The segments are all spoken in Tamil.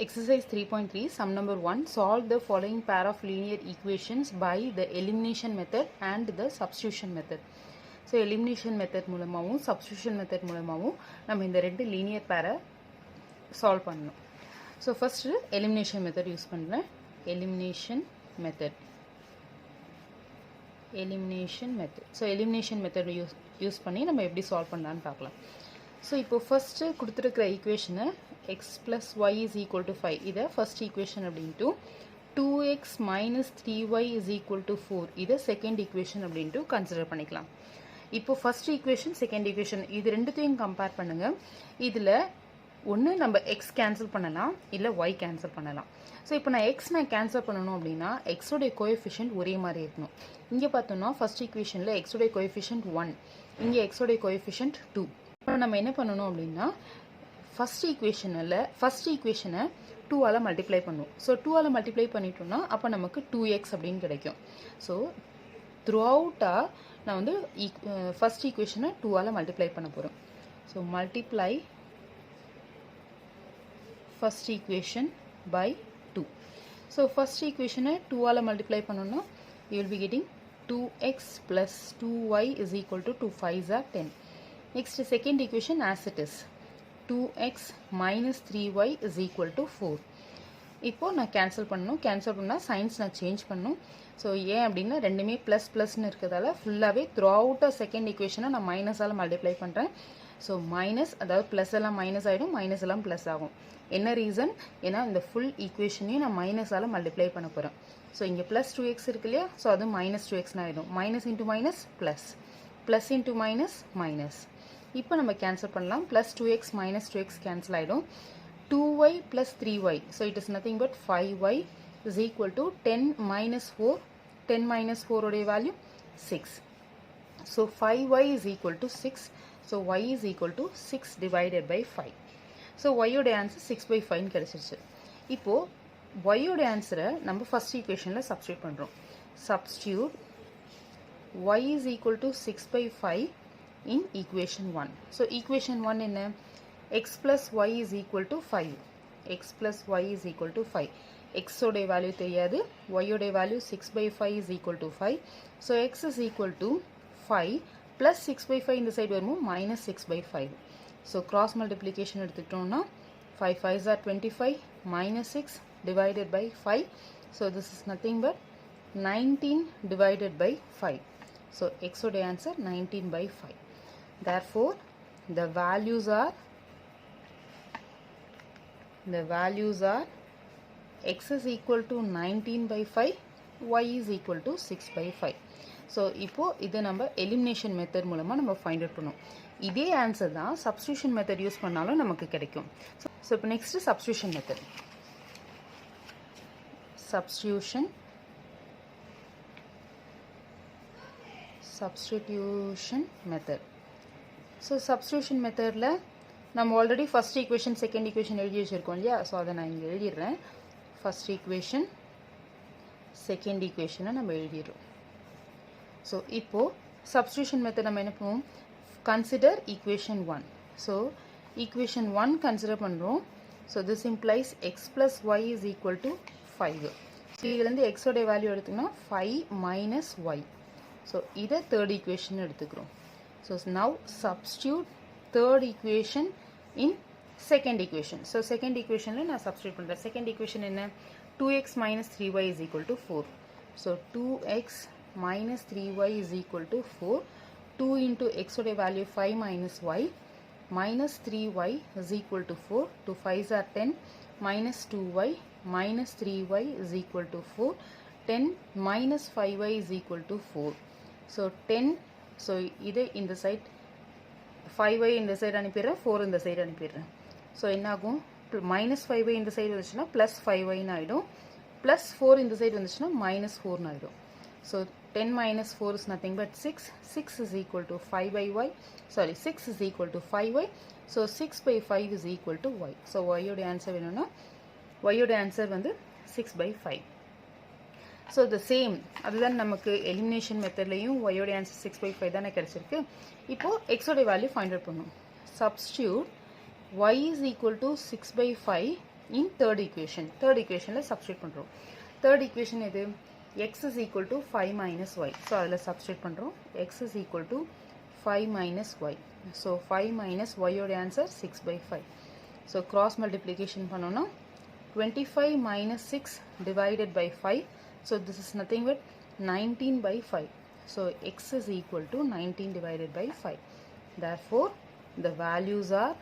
Exercise 3.3, sum number 1. Solve the following pair of linear equations by the elimination method and the substitution method. So, elimination method மூலமாவும் substitution method மூலமாவும் நம்ம இந்த ரெண்டு linear pair solve பண்ணணும். So, first elimination method use பண்ணுறேன். Elimination method. So, elimination method use பண்ணி நம்ம எப்படி solve பண்ணலான்னு பார்க்கலாம். So, இப்போ first கொடுத்திருக்கிற equation x plus y is equal to 5. இதை first equation அப்படின்ட்டு 2x minus 3y is equal to 4. இதை second equation அப்படின்ட்டு consider பண்ணிக்கலாம். இப்போ first equation, second equation இது ரெண்டுத்தையும் compare பண்ணுங்க. இதில் ஒன்று நம்ம x cancel பண்ணலாம், இல்லை y cancel பண்ணலாம். ஸோ இப்போ நான் x நான் cancel பண்ணணும் அப்படின்னா x உடைய coefficient ஒரே மாதிரி இருக்கணும். இங்கே பார்த்தோம்னா first equationல x உடைய coefficient 1, இங்கே x உடைய coefficient 2. இப்போ நம்ம என்ன பண்ணணும் அப்படின்னா ஃபர்ஸ்ட் ஈக்குவேஷனை 2ஆல் மல்டிப்ளை பண்ணுவோம். ஸோ 2ஆல் மல்டிப்ளை பண்ணிட்டோம்னா அப்போ நமக்கு 2x அப்படின்னு கிடைக்கும். ஸோ த்ரூ அவுட்டாக நான் வந்து ஃபர்ஸ்ட் ஈக்குவேஷனை 2ஆல் மல்டிப்ளை பண்ண போகிறேன். So multiply first equation by 2. So first ஈக்குவேஷனை 2ஆல் மல்டிப்ளை பண்ணோம்னா you will be getting 2x plus 2y is equal to 2 5s are 10. Next second equation as it is 2x minus 3y is equal to 4. இப்போ நான் கேன்சல் பண்ணால் சைன்ஸ் நான் சேஞ்ச் பண்ணணும். ஸோ ஏன் அப்படின்னா ரெண்டுமே ++ன்னு இருக்கிறதால ஃபுல்லாகவே த்ரூ அவுட்டாக செகண்ட் ஈக்குவேஷனை நான் மைனஸால் மல்டிப்ளை பண்ணுறேன். ஸோ மைனஸ், அதாவது ப்ளஸ் எல்லாம் மைனஸ் ஆகிடும், மைனஸ் எல்லாம் ப்ளஸ் ஆகும். என்ன ரீசன்? ஏன்னா இந்த ஃபுல் ஈக்குவேஷனையும் நான் மைனஸால் மல்டிப்ளை பண்ண போகிறேன். ஸோ இங்கே ப்ளஸ் 2x இருக்கு இல்லையா, ஸோ அது மைனஸ் 2xன்னு ஆகிடும். Minus into minus plus, plus into minus minus. இப்போ நம்ம கேன்சல் பண்ணலாம். Plus 2x minus 2x cancel ஆகிடும். 2y plus 3y, so it is nothing but 5y is equal to 10 minus 4. 10 minus 4 உடைய value 6. So 5y is equal to 6. So y is equal to 6 divided by 5. So y உடைய answer 6 by 5 கிடைச்சிருச்சு. இப்போ y உடைய answer நம்ம first equationல substitute பண்றோம். Substitute y is equal to 6 by 5 in equation 1. So equation 1 என்ன? x plus y is equal to 5. x plus y is equal to 5. x உடைய value தெரியாது, y உடைய value 6 by 5 is equal to 5. So x is equal to 5 plus 6 by 5 இந்த side வருமோ minus 6 by 5. So cross multiplication எடுத்துக்கிட்டோம்னா 5 5s are 25 minus 6 divided by 5. So this is nothing but 19 divided by 5. So x உடைய answer 19 by 5. Therefore the values are x is equal to 19 by 5, y is equal to 6 by 5. So இப்போ இது நம்ம elimination method மூலமா நம்ம find out பண்ணும். இதே answer தான் substitution method யூஸ் பண்ணாலும் நமக்கு கிடைக்கும். So இப்போ next substitution method. Substitution method. So substitution methodல நம்ம already first equation second equation எழுதி வச்சுருக்கோம் இல்லையா, ஸோ அதை நான் இங்கே எழுதிடுறேன். ஃபர்ஸ்ட் ஈக்குவேஷன் செகண்ட் ஈக்குவேஷனை நம்ம எழுதிடுறோம். ஸோ இப்போது சப்ஸ்டியூஷன் மெத்தட் நம்ம என்ன பண்ணுவோம்? Consider equation 1. So equation 1 consider பண்ணுறோம். So this implies x plus y is equal to 5. So இதுலேருந்து எக்ஸோடைய வேல்யூ எடுத்தோம்னா 5 மைனஸ் ஒய். ஸோ இதை தேர்ட் ஈக்குவேஷன் எடுத்துக்கிறோம். So now substitute third equation in second equation. So second equation la na substitute பண்றேன். second equation என்ன? 2x minus 3y is equal to 4. So 2x minus 3y is equal to 4. 2 into x உடைய value 5 minus y minus 3y is equal to 4. 2 5s are 10 minus 2y minus 3y is equal to 4. 10 minus 5y is equal to 4. So 10, so இதை இந்த side 5y இந்த சைடு அனுப்பிடுறேன், 4 இந்த சைடு அனுப்பிடுறேன். ஸோ என்னாகும்? மைனஸ் 5y இந்த சைடு வந்துச்சுன்னா ப்ளஸ் 5yன்னு ஆகிடும், ப்ளஸ் 4 இந்த சைடு வந்துச்சுன்னா மைனஸ் 4ன்னு ஆகிடும். So 10 minus 4 is nothing but 6. 6 is equal to 5 by y. Sorry, 6 is equal to 5y. So 6 by 5 is equal to y. So y உடைய ஆன்சர் வேணும்னா y உடைய ஆன்சர் வந்து 6 by 5. ஸோ the same அதுதான் நமக்கு எலிமினேஷன் மெத்தட்லையும் y உடைய ஆன்சர் 6 by 5 தானே கிடைச்சிருக்கு. இப்போது x உடைய வேல்யூ ஃபைண்ட் அவுட் பண்ணும். Substitute y is equal to 6 by 5 in third equation. Third equation la substitute பண்றோம். Third equation எது? X is equal to 5 minus y. So அதில் substitute பண்றோம். X is equal to 5 minus y. So 5 minus y ஓட answer 6 by 5. So cross multiplication பண்ணோம்னா 25 minus 6 divided by 5. So this is nothing but 19 by 5. So x is equal to 19 divided by 5. Therefore the values are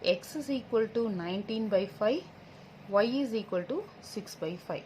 x is equal to 19 by 5, y is equal to 6 by 5.